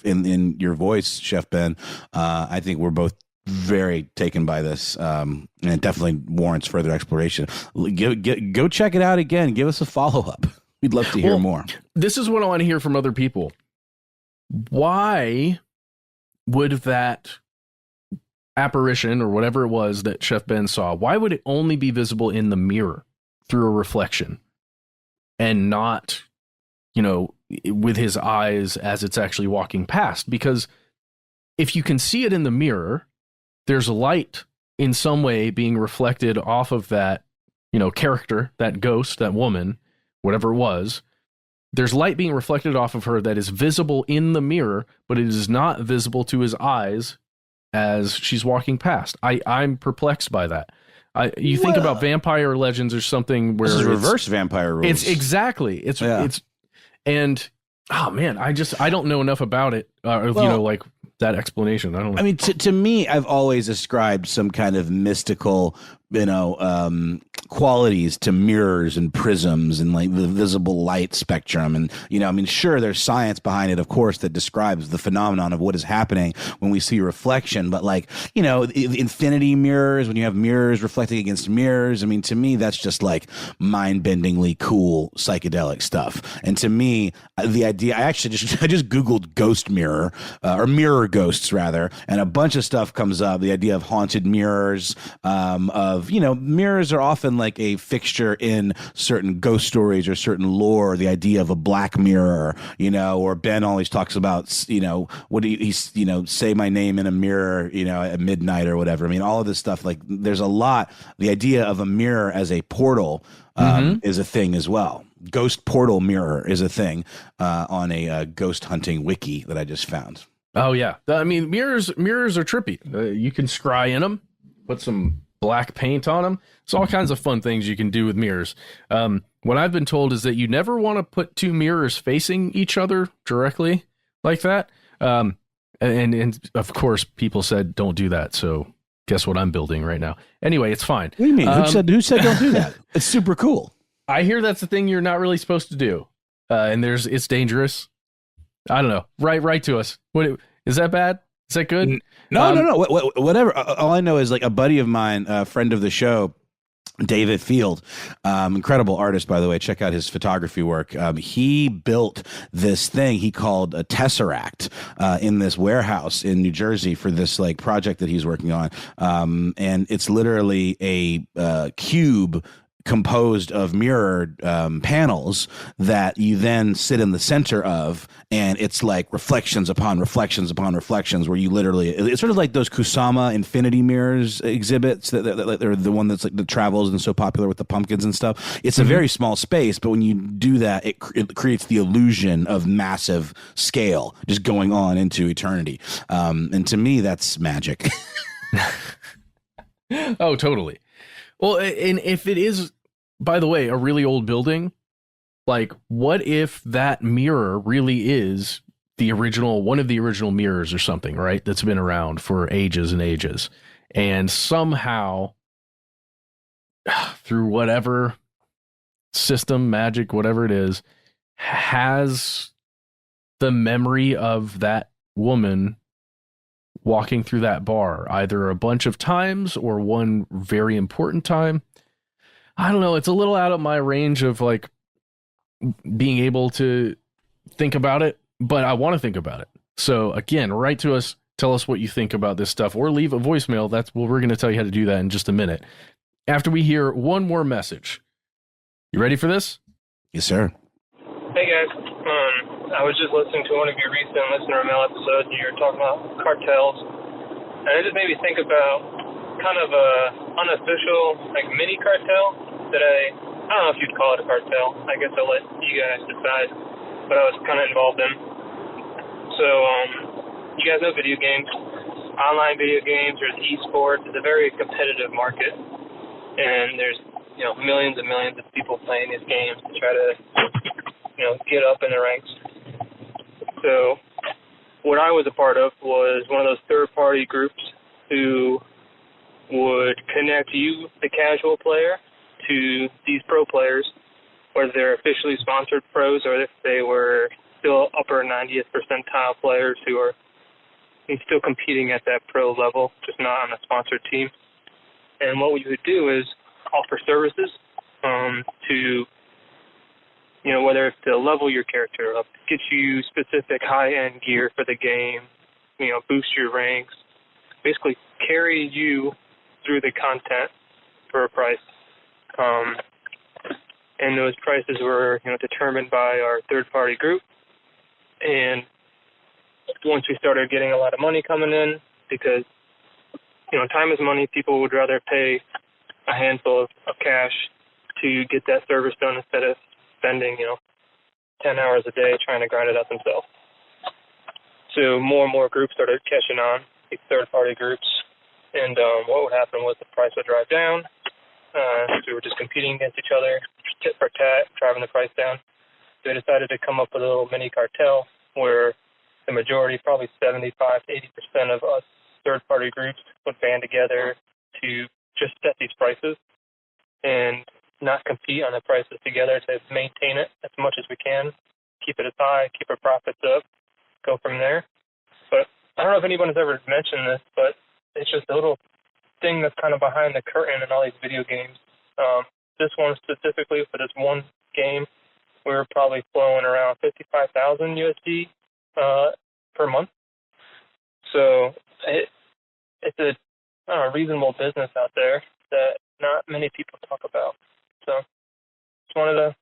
in your voice, Chef Ben. I think we're both very taken by this, and it definitely warrants further exploration. Go check it out again. Give us a follow-up. We'd love to hear more. This is what I want to hear from other people. Why would that apparition, or whatever it was that Chef Ben saw, why would it only be visible in the mirror through a reflection, and not, you know, with his eyes as it's actually walking past? Because if you can see it in the mirror, there's light in some way being reflected off of that, you know, character, that ghost, that woman, whatever it was. There's light being reflected off of her that is visible in the mirror, but it is not visible to his eyes as she's walking past. I'm perplexed by that. You think about vampire legends or something where this is reverse vampire rules. It's exactly. And oh man, I don't know enough about it. You know, like that explanation. I don't know. I mean, to me, I've always ascribed some kind of mystical, you know, qualities to mirrors and prisms and like the visible light spectrum. And, you know, I mean, sure, there's science behind it, of course, that describes the phenomenon of what is happening when we see reflection. But like, you know, infinity mirrors, when you have mirrors reflecting against mirrors, I mean, to me, that's just like mind-bendingly cool psychedelic stuff. And to me, the idea, I just Googled ghost mirror, or mirror ghosts rather, and a bunch of stuff comes up. The idea of haunted mirrors, of, you know, mirrors are often like a fixture in certain ghost stories or certain lore. The idea of a black mirror, you know, or Ben always talks about, you know, what do he's, you know, say my name in a mirror, you know, at midnight or whatever. I mean, all of this stuff, like there's a lot. The idea of a mirror as a portal is a thing as well. Ghost portal mirror is a thing on a ghost hunting wiki that I just found. Oh yeah, I mean, mirrors are trippy. You can scry in them, put some black paint on them. It's all kinds of fun things you can do with mirrors. What I've been told is that you never want to put two mirrors facing each other directly like that. And of course, people said don't do that. So guess what I'm building right now? Anyway, it's fine. What do you mean? Who said don't do that? It's super cool. I hear that's the thing you're not really supposed to do. And it's dangerous. I don't know. Write to us. Is that bad? Is that good? No. Whatever. All I know is like a buddy of mine, a friend of the show, David Field, incredible artist, by the way. Check out his photography work. He built this thing he called a tesseract in this warehouse in New Jersey for this like project that he's working on. And it's literally a cube composed of mirrored panels that you then sit in the center of, and it's like reflections upon reflections upon reflections, where you literally, it's sort of like those Kusama infinity mirrors exhibits that they're the one that's like that travels and so popular with the pumpkins and stuff. It's a very small space, but when you do that, it creates the illusion of massive scale just going on into eternity. And to me, that's magic. Oh, totally. Well, and if it is, by the way, a really old building, like what if that mirror really is the original, one of the original mirrors or something, right? That's been around for ages and ages. And somehow through whatever system, magic, whatever it is, has the memory of that woman walking through that bar, either a bunch of times or one very important time. I don't know. It's a little out of my range of like being able to think about it, but I want to think about it. So again, write to us, tell us what you think about this stuff, or leave a voicemail. That's what we're going to tell you how to do that in just a minute. After we hear one more message. You ready for this? Yes, sir. Hey guys, I was just listening to one of your recent listener mail episodes, and you were talking about cartels, and it just made me think about kind of a unofficial, like, mini cartel that I don't know if you'd call it a cartel. I guess I'll let you guys decide, but I was kind of involved in. So, you guys know video games, online video games, there's esports. It's a very competitive market, and there's, you know, millions and millions of people playing these games to try to, you know, get up in the ranks. So what I was a part of was one of those third-party groups who would connect you, the casual player, to these pro players, whether they're officially sponsored pros or if they were still upper 90th percentile players who are still competing at that pro level, just not on a sponsored team. And what we would do is offer services to, you know, whether it's to level your character up, get you specific high-end gear for the game, you know, boost your ranks, basically carry you through the content for a price. And those prices were, you know, determined by our third-party group. And once we started getting a lot of money coming in, because, you know, time is money, people would rather pay a handful of cash to get that service done instead of spending, you know, 10 hours a day trying to grind it out themselves. So more and more groups started catching on, these third-party groups, and what would happen was the price would drive down. We were just competing against each other, tit for tat, driving the price down. So we decided to come up with a little mini cartel where the majority, probably 75 to 80% of us third-party groups would band together to just set these prices and not compete on the prices together, to maintain it as much as we can, keep it as high, keep our profits up, go from there. But I don't know if anyone has ever mentioned this, but it's just a little thing that's kind of behind the curtain in all these video games. This one specifically, for this one game, we were probably flowing around 55,000 USD per month. So it's a reasonable business out there that not many people talk about. So just wanted to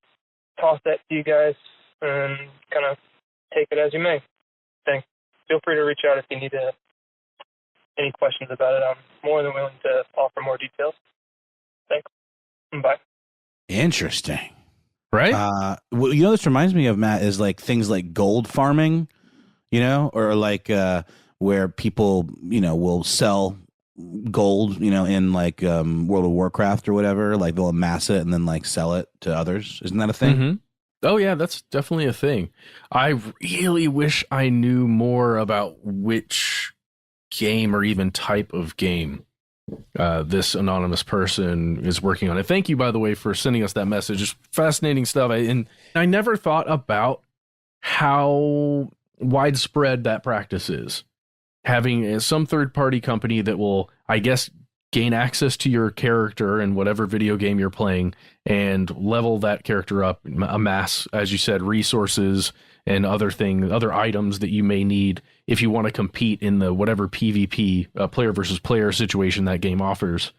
toss that to you guys and kind of take it as you may. Thanks. Feel free to reach out if you need any questions about it. I'm more than willing to offer more details. Thanks. Bye. Interesting. Right? Well, you know, this reminds me of, Matt, is like things like gold farming, you know, or like where people, you know, will sell gold, you know, in like World of Warcraft or whatever. Like they'll amass it and then like sell it to others. Isn't that a thing? Mm-hmm. Oh, yeah, that's definitely a thing. I really wish I knew more about which game or even type of game this anonymous person is working on. And thank you, by the way, for sending us that message. It's fascinating stuff. And I never thought about how widespread that practice is. having some third-party company that will, I guess, gain access to your character in whatever video game you're playing and level that character up, amass, as you said, resources and other items that you may need if you want to compete in the whatever PvP, player versus player situation that game offers.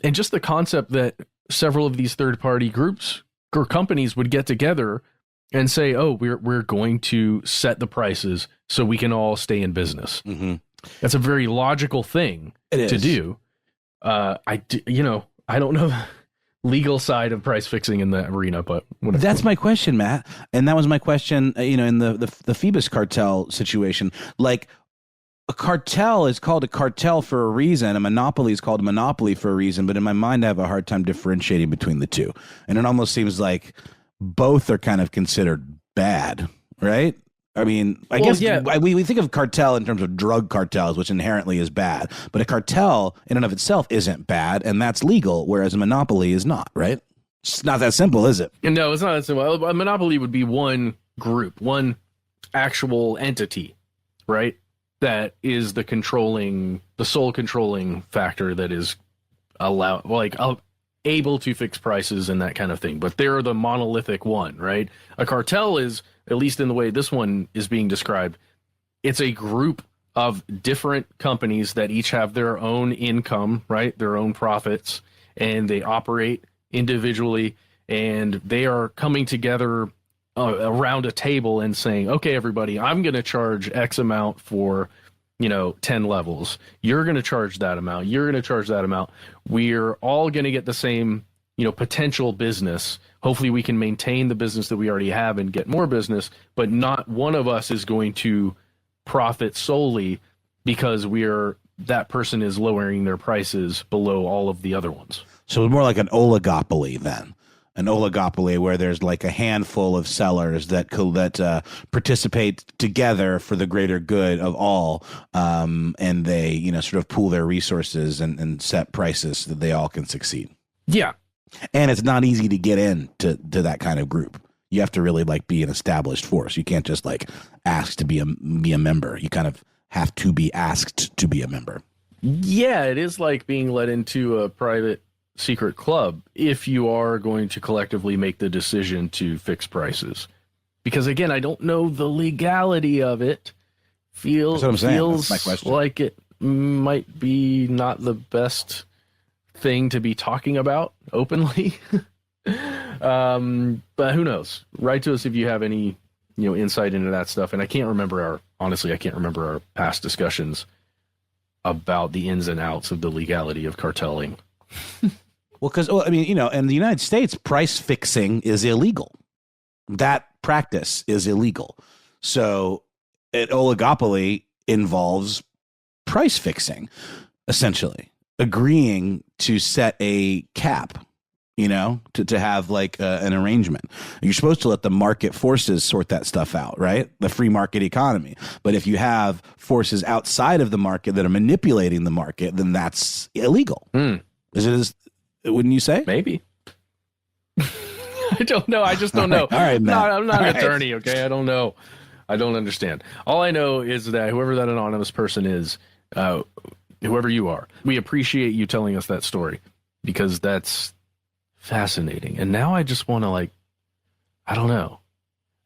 And just the concept that several of these third-party groups or companies would get together and say, oh, we're going to set the prices so we can all stay in business. Mm-hmm. That's a very logical thing to do. I don't know the legal side of price fixing in the arena, but whatever. That's my question, Matt. And that was my question, in the Phoebus cartel situation. Like, a cartel is called a cartel for a reason. A monopoly is called a monopoly for a reason. But in my mind, I have a hard time differentiating between the two. And it almost seems like both are kind of considered bad, right? I mean, I guess we think of cartel in terms of drug cartels, which inherently is bad. But a cartel in and of itself isn't bad, and that's legal, whereas a monopoly is not, right? It's not that simple, is it? No, it's not that simple. A monopoly would be one group, one actual entity, right? That is the sole controlling factor that is able to fix prices and that kind of thing. But they're the monolithic one, right? A cartel is, at least in the way this one is being described, it's a group of different companies that each have their own income, right? Their own profits, and they operate individually, and they are coming together around a table and saying, okay, everybody, I'm going to charge X amount for, 10 levels. You're going to charge that amount. You're going to charge that amount. We're all going to get the same, potential business. Hopefully we can maintain the business that we already have and get more business, but not one of us is going to profit solely because that person is lowering their prices below all of the other ones. So it's more like an oligopoly then. An oligopoly where there's like a handful of sellers that participate together for the greater good of all, and they sort of pool their resources and set prices so that they all can succeed. Yeah, and it's not easy to get into that kind of group. You have to really be an established force. You can't just ask to be a member. You kind of have to be asked to be a member. Yeah, it is like being let into a private secret club if you are going to collectively make the decision to fix prices. Because again, I don't know the legality of it. Feels like it might be not the best thing to be talking about openly. But who knows? Write to us if you have any insight into that stuff. And I can't remember our past discussions about the ins and outs of the legality of cartelling. Well, because, in the United States, price fixing is illegal. That practice is illegal. So an oligopoly involves price fixing, essentially, agreeing to set a cap, to have an arrangement. You're supposed to let the market forces sort that stuff out, right? The free market economy. But if you have forces outside of the market that are manipulating the market, then that's illegal. Wouldn't you say? Maybe. I don't know. I just don't know. All right, Matt. I'm not an attorney, okay? I don't know. I don't understand. All I know is that whoever that anonymous person is, whoever you are, we appreciate you telling us that story because that's fascinating. And now I just want to I don't know.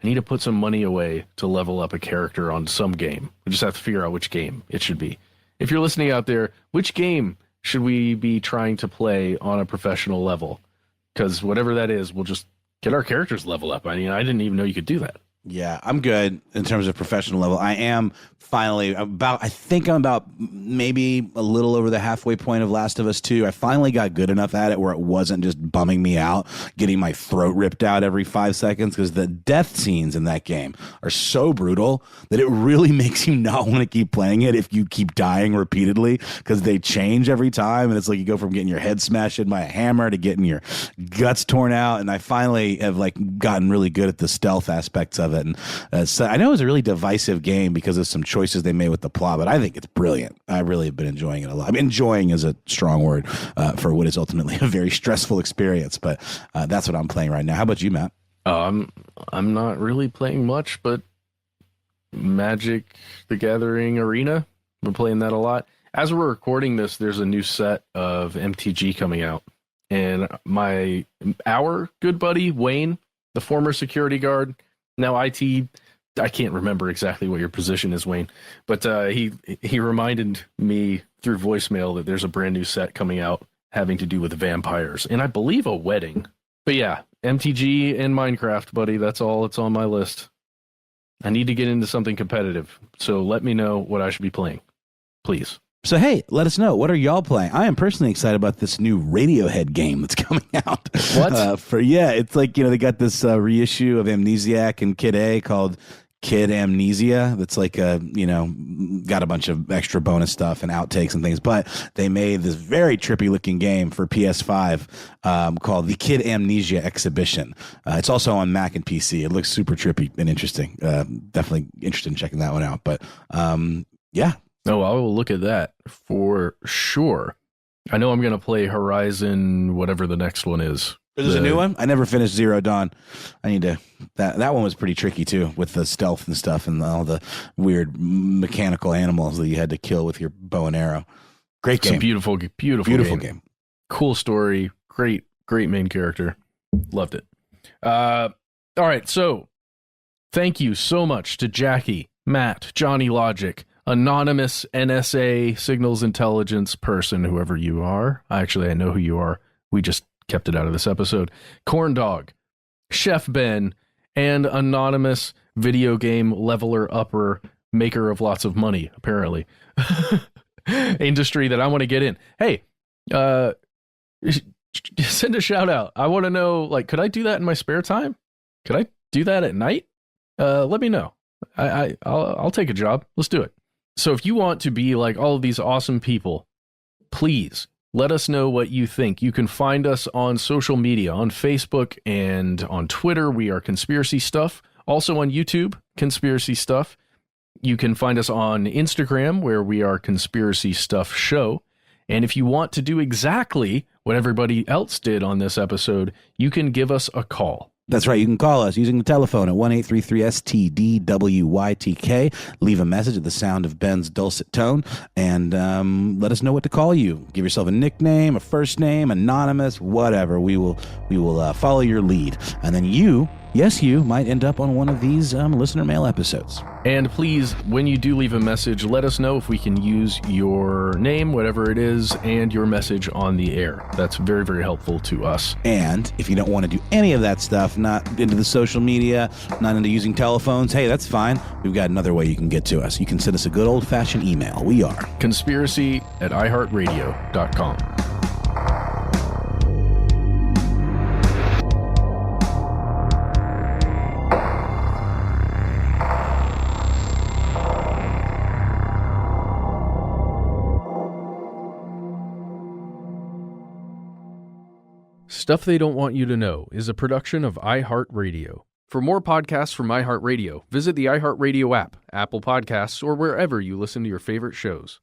I need to put some money away to level up a character on some game. We just have to figure out which game it should be. If you're listening out there, which game should we be trying to play on a professional level? Because whatever that is, we'll just get our characters level up. I mean, I didn't even know you could do that. Yeah, I'm good in terms of professional level. I am finally I think I'm about maybe a little over the halfway point of Last of Us 2. I finally got good enough at it where it wasn't just bumming me out, getting my throat ripped out every 5 seconds, because the death scenes in that game are so brutal that it really makes you not want to keep playing it if you keep dying repeatedly, because they change every time. And it's like you go from getting your head smashed in by a hammer to getting your guts torn out. And I finally have gotten really good at the stealth aspects of it. And so I know it was a really divisive game because of some choices they made with the plot, but I think it's brilliant. I really have been enjoying it a lot. I mean, enjoying is a strong word for what is ultimately a very stressful experience, but that's what I'm playing right now. How about you, Matt? I'm not really playing much, but Magic the Gathering Arena Been playing that a lot. As we're recording this, there's a new set of MTG coming out. And our good buddy, Wayne, the former security guard, now IT, I can't remember exactly what your position is, Wayne, but he reminded me through voicemail that there's a brand new set coming out having to do with vampires, and I believe a wedding. But yeah, MTG and Minecraft, buddy, that's all it's on my list. I need to get into something competitive, so let me know what I should be playing, please. So, hey, let us know. What are y'all playing? I am personally excited about this new Radiohead game that's coming out. What? It's like, they got this reissue of Amnesiac and Kid A called Kid Amnesia. That's like, got a bunch of extra bonus stuff and outtakes and things. But they made this very trippy looking game for PS5 called the Kid Amnesia Exhibition. It's also on Mac and PC. It looks super trippy and interesting. Definitely interested in checking that one out. But yeah. Oh, I will look at that for sure. I know I'm going to play Horizon, whatever the next one is. There's a new one? I never finished Zero Dawn. I need to. That one was pretty tricky, too, with the stealth and stuff and all the weird mechanical animals that you had to kill with your bow and arrow. Great game. It's a beautiful game. Cool story. Great main character. Loved it. All right, so thank you so much to Jackie, Matt, Johnny Logic, anonymous NSA signals intelligence person, whoever you are. I know who you are. We just kept it out of this episode. Corn Dog, Chef Ben, and anonymous video game leveler upper, maker of lots of money, apparently. Industry that I want to get in. Hey, send a shout out. I want to know, could I do that in my spare time? Could I do that at night? Let me know. I'll take a job. Let's do it. So if you want to be like all of these awesome people, please let us know what you think. You can find us on social media, on Facebook and on Twitter. We are Conspiracy Stuff. Also on YouTube, Conspiracy Stuff. You can find us on Instagram, where we are Conspiracy Stuff Show. And if you want to do exactly what everybody else did on this episode, you can give us a call. That's right. You can call us using the telephone at 1-833-STDWYTK. Leave a message at the sound of Ben's dulcet tone and let us know what to call you. Give yourself a nickname, a first name, anonymous, whatever. We will follow your lead. And then you might end up on one of these listener mail episodes. And please, when you do leave a message, let us know if we can use your name, whatever it is, and your message on the air. That's very, very helpful to us. And if you don't want to do any of that stuff, not into the social media, not into using telephones, hey, that's fine. We've got another way you can get to us. You can send us a good old-fashioned email. We are conspiracy@iHeartRadio.com. Stuff They Don't Want You to Know is a production of iHeartRadio. For more podcasts from iHeartRadio, visit the iHeartRadio app, Apple Podcasts, or wherever you listen to your favorite shows.